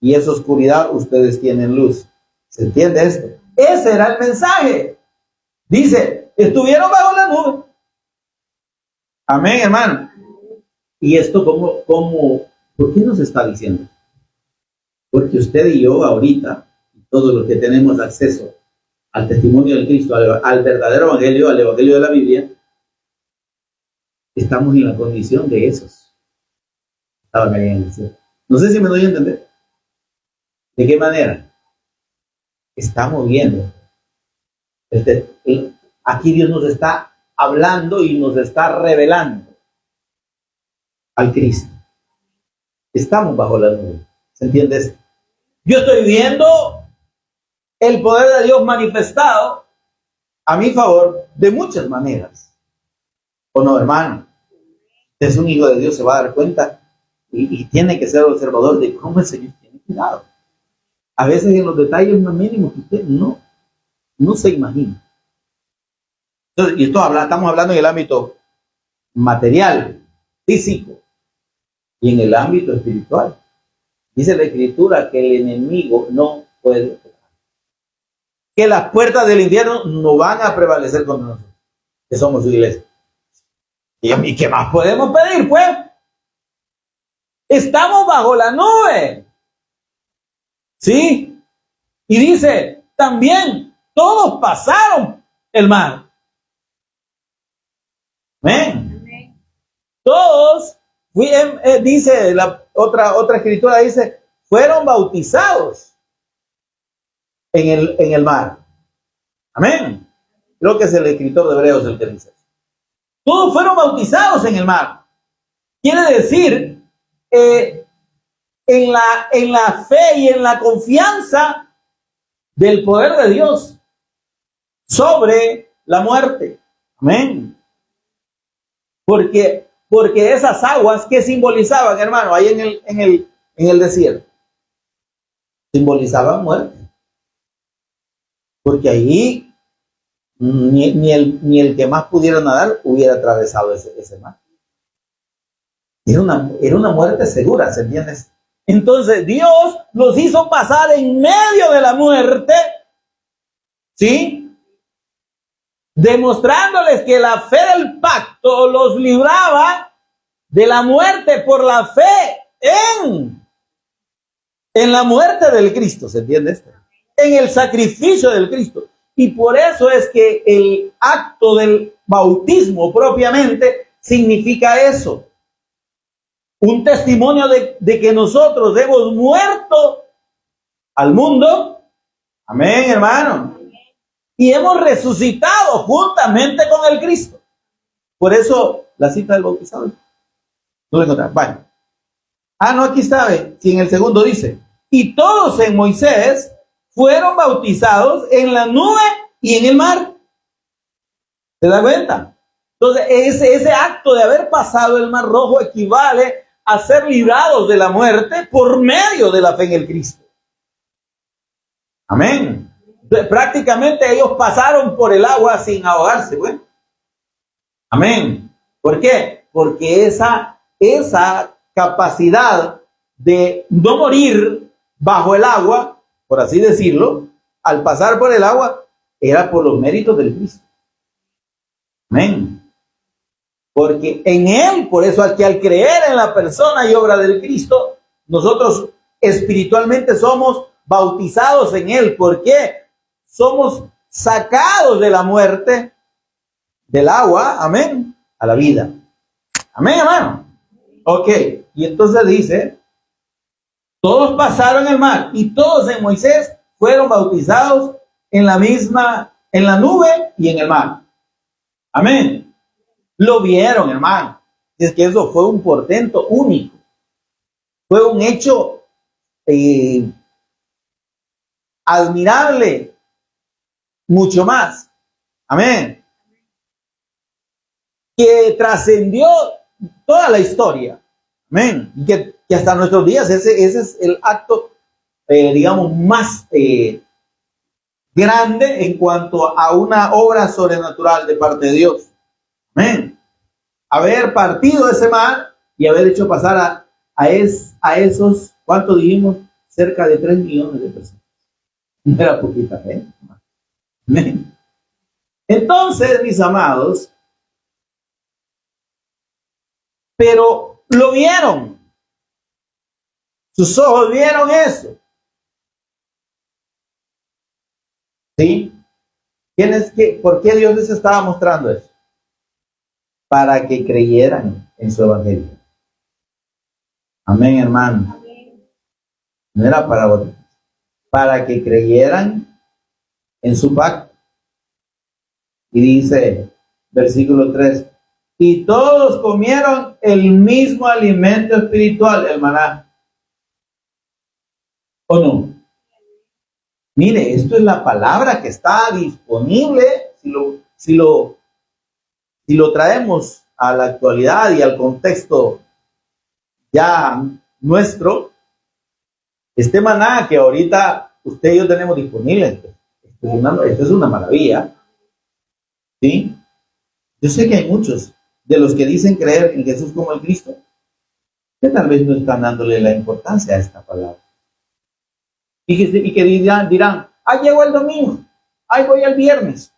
y es oscuridad, ustedes tienen luz. ¿Se entiende esto? Ese era el mensaje. Dice, estuvieron bajo la nube. Amén, hermano. ¿Y esto por qué nos está diciendo? Porque usted y yo ahorita, todos los que tenemos acceso al testimonio del Cristo, al verdadero evangelio, al evangelio de la Biblia, estamos en la condición de esos. No sé si me doy a entender. ¿De qué manera? Estamos viendo. Aquí Dios nos está hablando y nos está revelando al Cristo. Estamos bajo la nube. ¿Se entiende esto? Yo estoy viendo el poder de Dios manifestado a mi favor de muchas maneras. ¿O no, hermano? Usted es un hijo de Dios, se va a dar cuenta y tiene que ser observador de cómo el Señor tiene cuidado. A veces en los detalles más mínimos que usted no se imagina. Entonces, y estamos hablando en el ámbito material, físico, y en el ámbito espiritual. Dice la Escritura que el enemigo no puede tocar. Que las puertas del infierno no van a prevalecer contra nosotros, que somos su iglesia. ¿Y qué más podemos pedir, pues? Estamos bajo la nube. ¿Sí? Y dice, también, todos pasaron el mar. ¿Ven? Todos, dice la otra escritura, dice, fueron bautizados en el mar. Amén. Creo que es el escritor de Hebreos el que dice. Todos fueron bautizados en el mar. Quiere decir, en la fe y en la confianza del poder de Dios sobre la muerte. Amén. Porque esas aguas que simbolizaban, hermano, ahí en el desierto, simbolizaban muerte. Porque ahí ni el que más pudiera nadar hubiera atravesado ese mar. Era una muerte segura, ¿se entiende? Entonces Dios los hizo pasar en medio de la muerte, ¿sí? Demostrándoles que la fe del pacto los libraba de la muerte por la fe en la muerte del Cristo, ¿se entiende esto? En el sacrificio del Cristo. Y por eso es que el acto del bautismo propiamente significa eso. Un testimonio de que nosotros hemos muerto al mundo. Amén, hermano. Y hemos resucitado juntamente con el Cristo. Por eso la cita del bautizado. No lo encontramos. Vaya. No, aquí está. Si en el segundo dice, y todos en Moisés fueron bautizados en la nube y en el mar. ¿Se da cuenta? Entonces, ese acto de haber pasado el Mar Rojo equivale a ser librados de la muerte por medio de la fe en el Cristo. Amén. Entonces, prácticamente ellos pasaron por el agua sin ahogarse. Bueno. Amén. ¿Por qué? Porque esa capacidad de no morir bajo el agua, por así decirlo, al pasar por el agua, era por los méritos del Cristo. Amén. Porque en Él, por eso al creer en la persona y obra del Cristo, nosotros espiritualmente somos bautizados en Él. ¿Por qué? Somos sacados de la muerte, del agua, amén, a la vida. Amén, hermano. Ok, y entonces dice, todos pasaron el mar y todos en Moisés fueron bautizados en la misma, en la nube y en el mar. Amén. Lo vieron, hermano. Es que eso fue un portento único. Fue un hecho admirable, mucho más. Amén. Que trascendió toda la historia. Amén. Y que hasta nuestros días ese es el acto, digamos, más grande en cuanto a una obra sobrenatural de parte de Dios. Amén. Haber partido ese mar y haber hecho pasar a esos, ¿cuánto dijimos? Cerca de 3 millones de personas. No era poquita gente. Amén. Entonces, mis amados, pero lo vieron. Sus ojos vieron eso. ¿Sí? ¿Por qué Dios les estaba mostrando eso? Para que creyeran en su evangelio. Amén, hermano. Amén. No era para que creyeran en su pacto. Y dice, versículo 3, y todos comieron el mismo alimento espiritual, el maná. ¿O no? Mire, esto es la palabra que está disponible. Si lo traemos a la actualidad y al contexto ya nuestro, este maná que ahorita usted y yo tenemos disponible, esto es una maravilla. ¿Sí? Yo sé que hay muchos de los que dicen creer en Jesús como el Cristo, que tal vez no están dándole la importancia a esta palabra. Y que dirán, llegó el domingo, voy el viernes,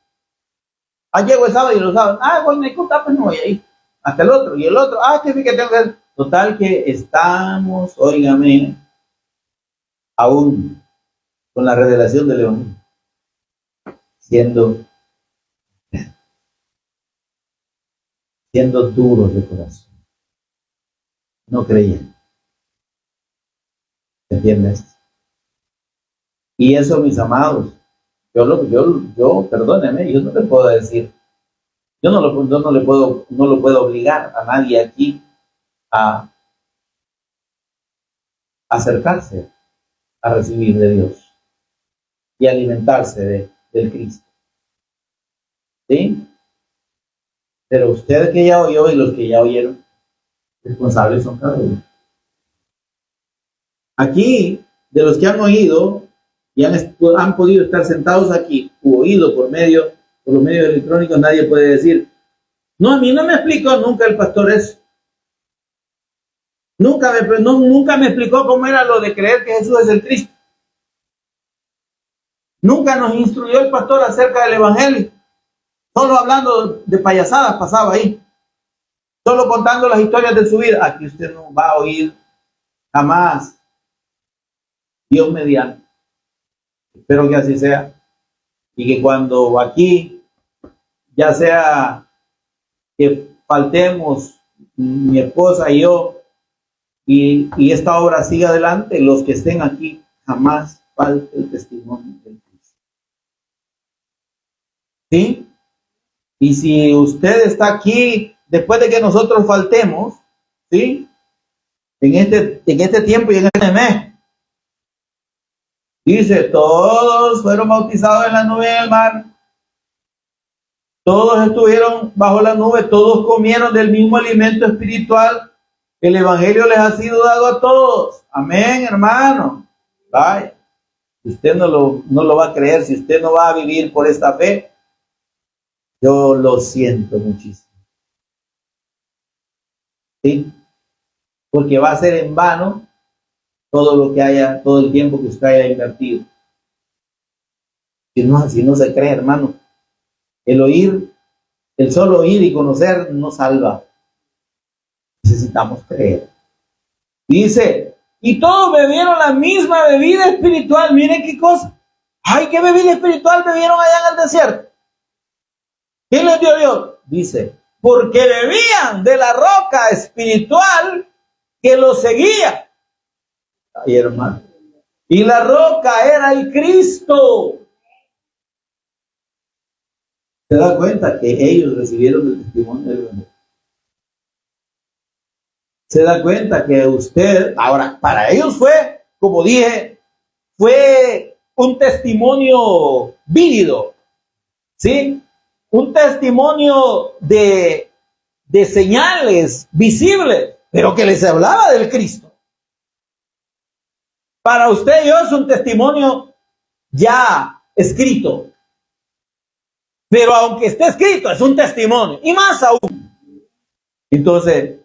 llego el sábado y los sábados, voy me contar, pues no voy a ir. Hasta el otro, y el otro, que sí que tengo que hacer. Total que estamos, óigame, aún con la revelación del Evangelio, siendo duros de corazón. No creían. ¿Entiendes? Y eso, mis amados, yo, perdónenme, yo no le puedo decir, yo no lo puedo obligar a nadie aquí a acercarse a recibir de Dios y alimentarse del Cristo. ¿Sí? Pero usted que ya oyó y los que ya oyeron, responsables son cada uno. Aquí, de los que han oído y han podido estar sentados aquí o oído por los medios electrónicos, nadie puede decir, no, a mí no me explicó nunca el pastor eso. Nunca me explicó cómo era lo de creer que Jesús es el Cristo. Nunca nos instruyó el pastor acerca del Evangelio. Solo hablando de payasadas pasaba ahí. Solo contando las historias de su vida. Aquí usted no va a oír jamás. Dios mediante. Espero que así sea. Y que cuando aquí, ya sea que faltemos mi esposa y yo, y esta obra siga adelante, los que estén aquí, jamás falte el testimonio del Cristo. ¿Sí? Y si usted está aquí después de que nosotros faltemos, ¿sí? En este tiempo y en este mes, dice, todos fueron bautizados en la nube del mar. Todos estuvieron bajo la nube, todos comieron del mismo alimento espiritual. El evangelio les ha sido dado a todos. Amén, hermano. Vaya. Si usted no lo va a creer, si usted no va a vivir por esta fe, yo lo siento muchísimo. ¿Sí? Porque va a ser en vano todo lo que haya, todo el tiempo que usted haya invertido. Si no se cree, hermano, el solo oír y conocer no salva. Necesitamos creer. Dice, y todos bebieron la misma bebida espiritual. Miren qué cosa. Ay, ¿qué bebida espiritual bebieron allá en el desierto? ¿Quién les dio Dios? Dice, porque bebían de la roca espiritual que los seguía. Ay, hermano. Y la roca era el Cristo. ¿Se da cuenta que ellos recibieron el testimonio del Evangelio? Se da cuenta que usted, ahora, para ellos fue, como dije, fue un testimonio vívido, ¿sí? Un testimonio de señales visibles, pero que les hablaba del Cristo. Para usted y yo es un testimonio ya escrito, pero aunque esté escrito, es un testimonio, y más aún. Entonces,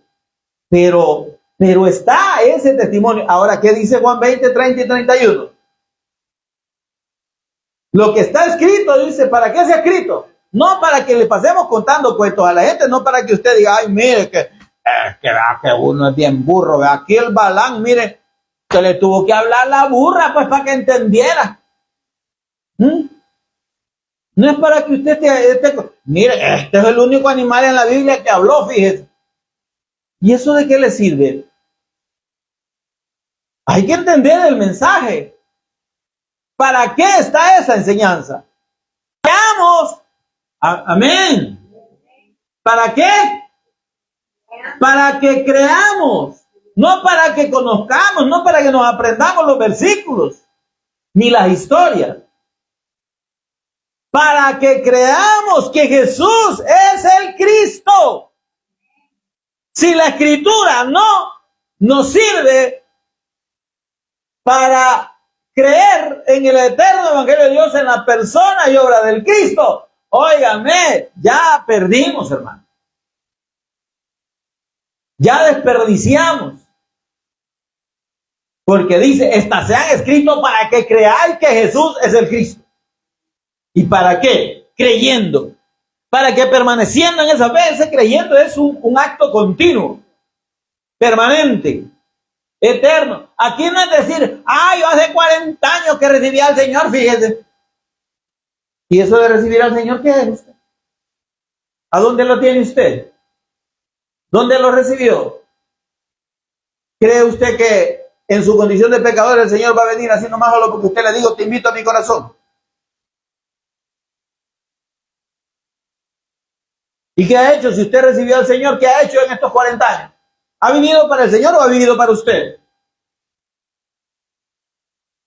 pero está ese testimonio. Ahora, ¿qué dice Juan 20, 30 y 31? Lo que está escrito, dice, ¿para qué se ha escrito? No para que le pasemos contando cuentos a la gente, no para que usted diga, ay, mire, que uno es bien burro. Aquí el Balán, mire, que le tuvo que hablar la burra, pues, para que entendiera. No es para que usted mire, este es el único animal en la Biblia que habló, fíjese. ¿Y eso de qué le sirve? Hay que entender el mensaje. ¿Para qué está esa enseñanza? Veamos. Amén. ¿Para qué? Para que creamos. No para que conozcamos, no para que nos aprendamos los versículos, ni las historias. Para que creamos que Jesús es el Cristo. Si la escritura no nos sirve para creer en el eterno evangelio de Dios, en la persona y obra del Cristo, óigame, ya perdimos, hermano. Ya desperdiciamos. Porque dice, estas se han escrito para que creáis que Jesús es el Cristo. ¿Y para qué? Creyendo. Para que permaneciendo en esa fe, ese creyendo es un acto continuo, permanente, eterno. Aquí no es decir, yo hace 40 años que recibí al Señor, fíjese. ¿Y eso de recibir al Señor qué es usted? ¿A dónde lo tiene usted? ¿Dónde lo recibió? ¿Cree usted que en su condición de pecador el Señor va a venir así nomás solo porque usted le digo, te invito a mi corazón? ¿Y qué ha hecho? Si usted recibió al Señor, ¿qué ha hecho en estos 40 años? ¿Ha vivido para el Señor o ha vivido para usted?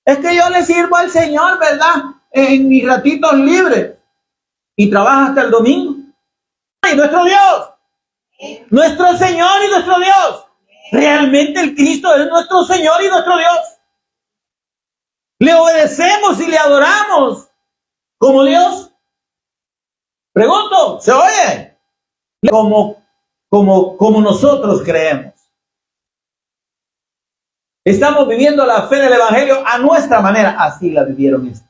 Es que yo le sirvo al Señor, ¿verdad? En mis ratitos libres. Y trabaja hasta el domingo. Y nuestro Dios. Nuestro Señor y nuestro Dios. Realmente el Cristo es nuestro Señor y nuestro Dios. Le obedecemos y le adoramos como Dios. Pregunto, ¿se oye? Como nosotros creemos. Estamos viviendo la fe del Evangelio a nuestra manera. Así la vivieron estos.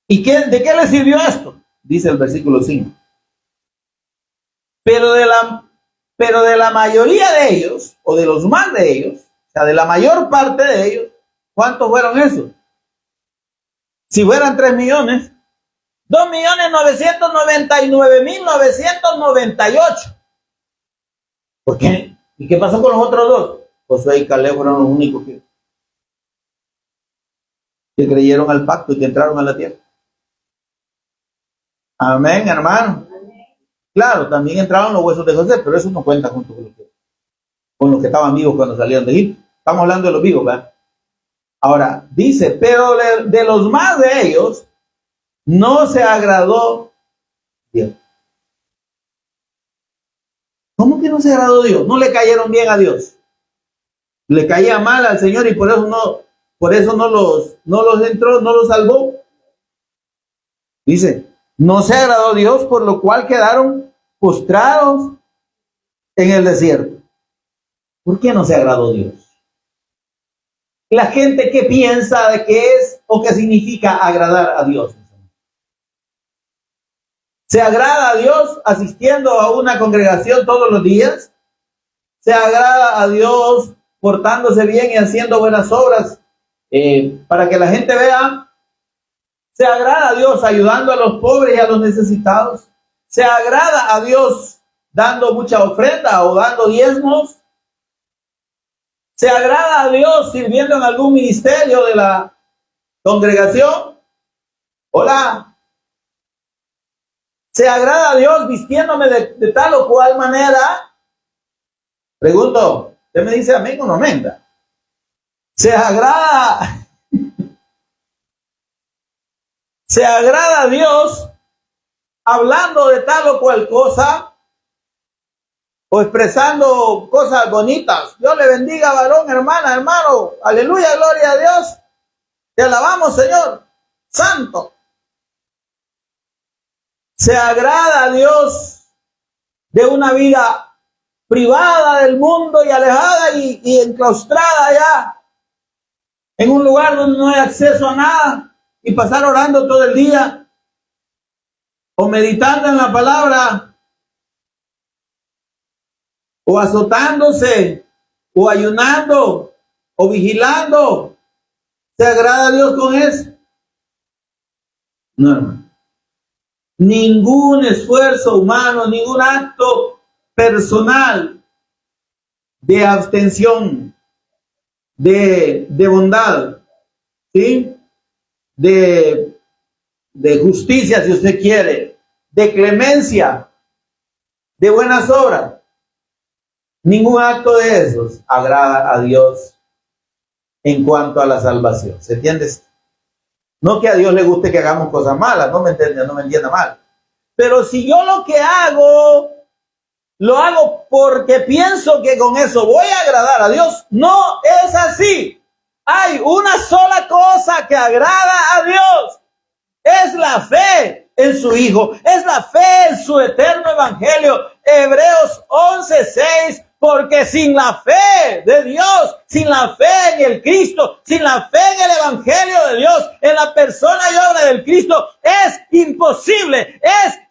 ¿Y de qué les sirvió esto? Dice el versículo 5. Pero de la mayoría de ellos, o de los más de ellos, o sea, de la mayor parte de ellos, ¿cuántos fueron esos? Si fueran 3 millones, 2.999.998. ¿Por qué? ¿Y qué pasó con los otros dos? Josué y Caleb fueron los únicos que creyeron al pacto y que entraron a la tierra. Amén, hermano. Claro, también entraron los huesos de José, pero eso no cuenta junto con los que estaban vivos cuando salieron de Egipto. Estamos hablando de los vivos, ¿verdad? Ahora, dice, pero de los más de ellos no se agradó Dios. ¿Cómo que no se agradó Dios? No le cayeron bien a Dios. Le caía mal al Señor y por eso no los entró, no los salvó. Dice, no se agradó Dios, por lo cual quedaron postrados en el desierto. ¿Por qué no se agradó Dios? La gente que piensa de qué es o qué significa agradar a Dios. ¿Se agrada a Dios asistiendo a una congregación todos los días? ¿Se agrada a Dios portándose bien y haciendo buenas obras para que la gente vea? ¿Se agrada a Dios ayudando a los pobres y a los necesitados? ¿Se agrada a Dios dando mucha ofrenda o dando diezmos? ¿Se agrada a Dios sirviendo en algún ministerio de la congregación? Hola. ¿Se agrada a Dios vistiéndome de tal o cual manera? Pregunto, ¿usted me dice amén o no amén? ¿Se agrada a Dios hablando de tal o cual cosa o expresando cosas bonitas? Dios le bendiga, varón, hermana, hermano. Aleluya, gloria a Dios. Te alabamos, Señor. Santo. ¿Se agrada a Dios de una vida privada del mundo y alejada y enclaustrada allá en un lugar donde no hay acceso a nada y pasar orando todo el día o meditando en la palabra o azotándose o ayunando o vigilando? ¿Se agrada a Dios con eso? No, hermano. Ningún esfuerzo humano, ningún acto personal de abstención, de bondad, ¿sí? De justicia, si usted quiere, de clemencia, de buenas obras. Ningún acto de esos agrada a Dios en cuanto a la salvación. ¿Se entiende? No que a Dios le guste que hagamos cosas malas, no me entienda mal. Pero si yo lo que hago, lo hago porque pienso que con eso voy a agradar a Dios, no es así. Hay una sola cosa que agrada a Dios. Es la fe en su Hijo, es la fe en su eterno evangelio. Hebreos 11:6, porque sin la fe de Dios, sin la fe en el Cristo, sin la fe en el evangelio de Dios, en la persona y obra del Cristo, es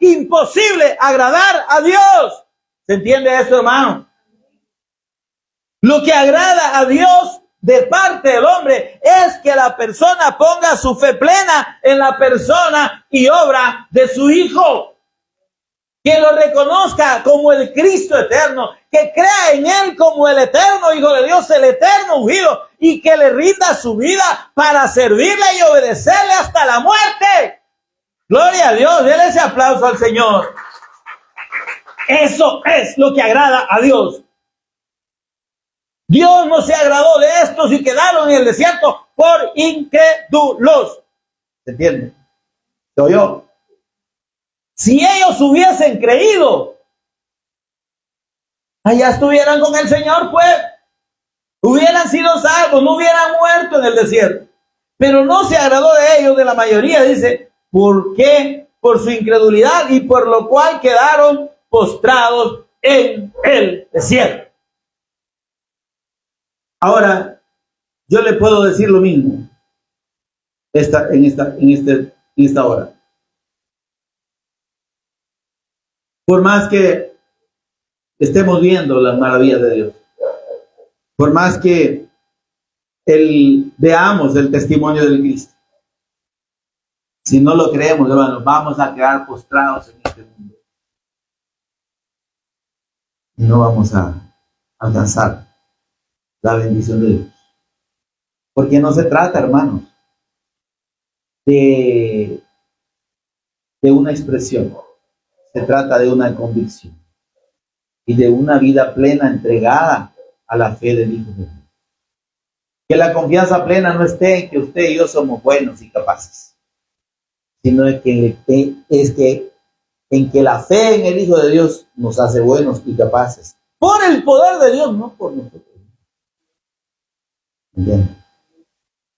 imposible agradar a Dios. ¿Se entiende esto, hermano? Lo que agrada a Dios de parte del hombre es que la persona ponga su fe plena en la persona y obra de su Hijo. Que lo reconozca como el Cristo eterno, que crea en Él como el eterno Hijo de Dios, el eterno ungido, y que le rinda su vida para servirle y obedecerle hasta la muerte. Gloria a Dios, denle ese aplauso al Señor. Eso es lo que agrada a Dios. Dios no se agradó de estos y quedaron en el desierto por incrédulos. ¿Se entiende? ¿Se oyó? Si ellos hubiesen creído, allá estuvieran con el Señor, pues. Hubieran sido salvos, no hubieran muerto en el desierto. Pero no se agradó de ellos, de la mayoría, dice. ¿Por qué? Por su incredulidad y por lo cual quedaron postrados en el desierto. Ahora, yo le puedo decir lo mismo en esta hora. Por más que estemos viendo las maravillas de Dios, por más que veamos el testimonio del Cristo, si no lo creemos, hermanos, vamos a quedar postrados en este mundo. Y no vamos a alcanzar la bendición de Dios. Porque no se trata, hermanos, de una expresión. Se trata de una convicción y de una vida plena entregada a la fe del Hijo de Dios. Que la confianza plena no esté en que usted y yo somos buenos y capaces, sino en que la fe en el Hijo de Dios nos hace buenos y capaces. Por el poder de Dios, no por nosotros. ¿Entiendes?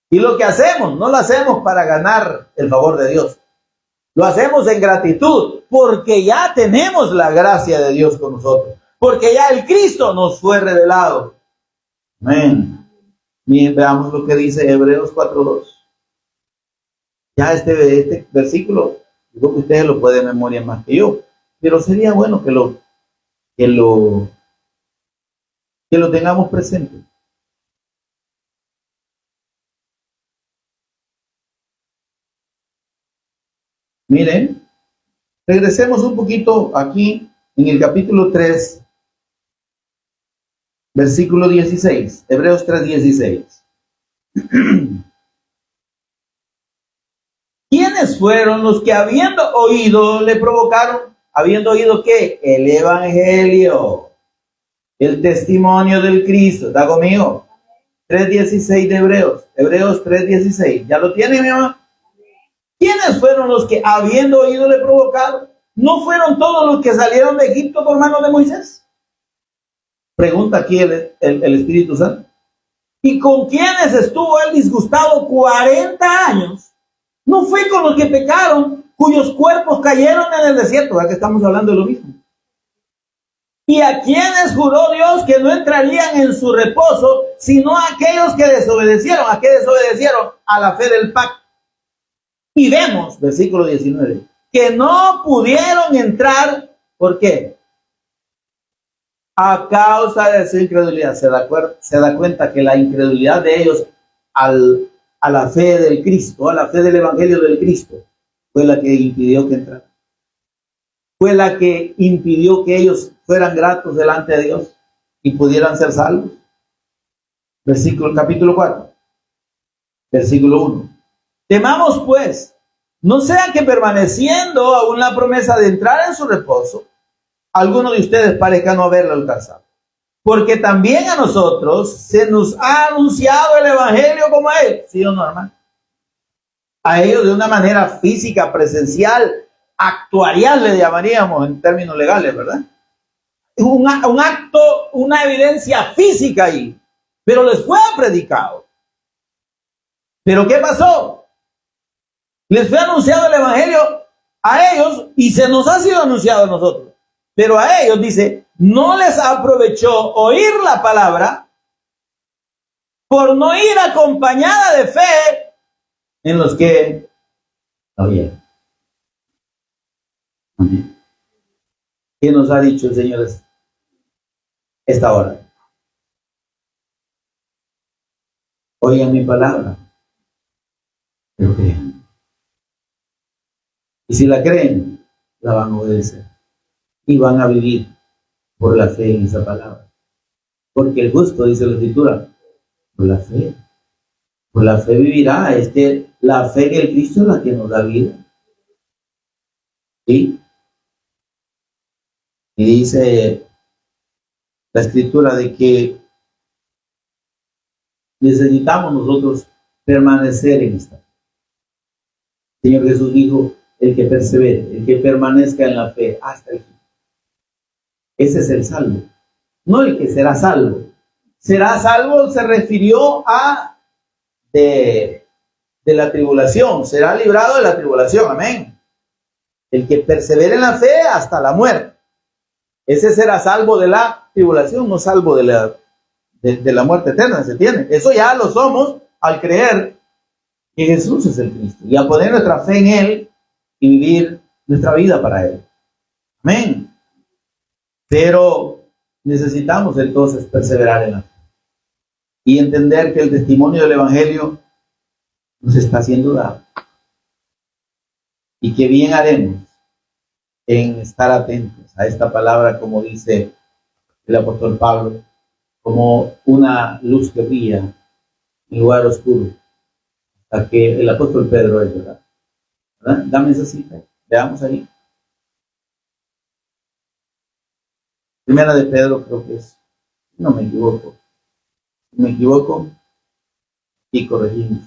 Y lo que hacemos, no lo hacemos para ganar el favor de Dios. Lo hacemos en gratitud, porque ya tenemos la gracia de Dios con nosotros. Porque ya el Cristo nos fue revelado. Amén. Miren, veamos lo que dice Hebreos 4:2. Ya este versículo, digo que ustedes lo pueden de memoria más que yo, pero sería bueno que lo tengamos presente. Miren, regresemos un poquito aquí en el capítulo 3, versículo 16, Hebreos 3:16. ¿Quiénes fueron los que habiendo oído le provocaron? ¿Habiendo oído qué? El evangelio, el testimonio del Cristo. ¿Está conmigo? 3:16 de Hebreos 3:16. ¿Ya lo tiene, mi mamá? ¿Quiénes fueron los que habiendo oído le provocaron? ¿No fueron todos los que salieron de Egipto por mano de Moisés? Pregunta aquí el Espíritu Santo. ¿Y con quiénes estuvo él disgustado 40 años? ¿No fue con los que pecaron, cuyos cuerpos cayeron en el desierto? Ya que estamos hablando de lo mismo. ¿Y a quienes juró Dios que no entrarían en su reposo, sino a aquellos que desobedecieron? ¿A qué desobedecieron? A la fe del pacto. Y vemos, versículo 19, que no pudieron entrar. ¿Por qué? A causa de su incredulidad. Se da cuenta que la incredulidad de ellos a la fe del Cristo, a la fe del Evangelio del Cristo, fue la que impidió que entraran. Fue la que impidió que ellos fueran gratos delante de Dios y pudieran ser salvos. Capítulo 4, versículo 1. Temamos pues, no sea que permaneciendo aún la promesa de entrar en su reposo, alguno de ustedes parezca no haberlo alcanzado. Porque también a nosotros se nos ha anunciado el Evangelio como a él, ¿sí o no, hermano? A ellos de una manera física, presencial, actuarial le llamaríamos en términos legales, ¿verdad? Un acto, una evidencia física ahí, pero les fue predicado. ¿Pero qué pasó? Les fue anunciado el Evangelio a ellos y se nos ha sido anunciado a nosotros. Pero a ellos, dice, no les aprovechó oír la palabra por no ir acompañada de fe en los que oyeron. ¿Qué nos ha dicho el Señor esta hora? Oigan mi palabra, pero crean. Y si la creen, la van a obedecer. Y van a vivir por la fe en esa palabra. Porque el justo, dice la Escritura, por la fe. Por la fe vivirá. Es que la fe en el Cristo es la que nos da vida. ¿Sí? Y dice la Escritura de que necesitamos nosotros permanecer en esta. El Señor Jesús dijo, el que persevere, el que permanezca en la fe hasta el fin. Ese es el salvo. No el que será salvo. Será salvo se refirió a de la tribulación. Será librado de la tribulación. Amén. El que persevere en la fe hasta la muerte. Ese será salvo de la tribulación, no salvo de la muerte eterna, ¿se entiende? Eso ya lo somos al creer que Jesús es el Cristo y a poner nuestra fe en Él y vivir nuestra vida para Él. Amén. Pero necesitamos entonces perseverar en la fe y entender que el testimonio del Evangelio nos está siendo dado y que bien haremos en estar atentos a esta palabra, como dice el apóstol Pablo, como una luz que brilla en lugar oscuro, hasta que el apóstol Pedro es, ¿verdad? Dame esa cita, veamos ahí. Primera de Pedro, creo que es, no me equivoco. y corregimos.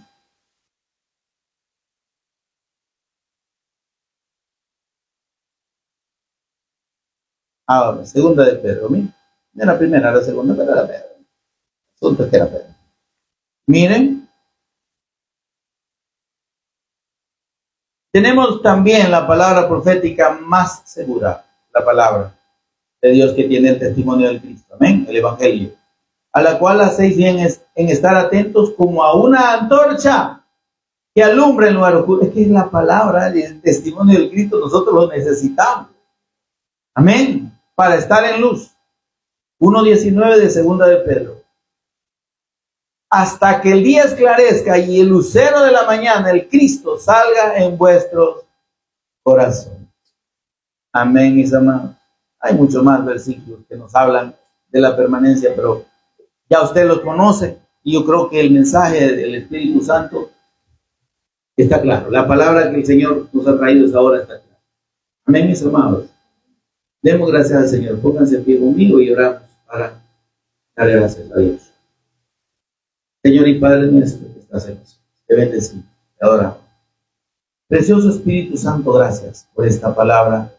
Ahora, segunda de Pedro. Miren, de la primera a la segunda, pero era Pedro. Asunto es que era Pedro. Miren, tenemos también la palabra profética más segura, la palabra de Dios que tiene el testimonio del Cristo. Amén, el Evangelio, a la cual hacéis bien en estar atentos como a una antorcha que alumbra en lugar oscuro. Es que es la palabra y el testimonio del Cristo, nosotros lo necesitamos. Amén, para estar en luz. 1:19 de segunda de Pedro. Hasta que el día esclarezca y el lucero de la mañana, el Cristo, salga en vuestros corazones. Amén, mis amados. Hay muchos más versículos que nos hablan de la permanencia, pero ya usted los conoce y yo creo que el mensaje del Espíritu Santo está claro. La palabra que el Señor nos ha traído esta hora está clara. Amén, mis amados. Demos gracias al Señor. Pónganse en pie conmigo y oramos para darle gracias a Dios. Señor y Padre nuestro que estás en nosotros, te bendecimos, te adoramos. Precioso Espíritu Santo, gracias por esta palabra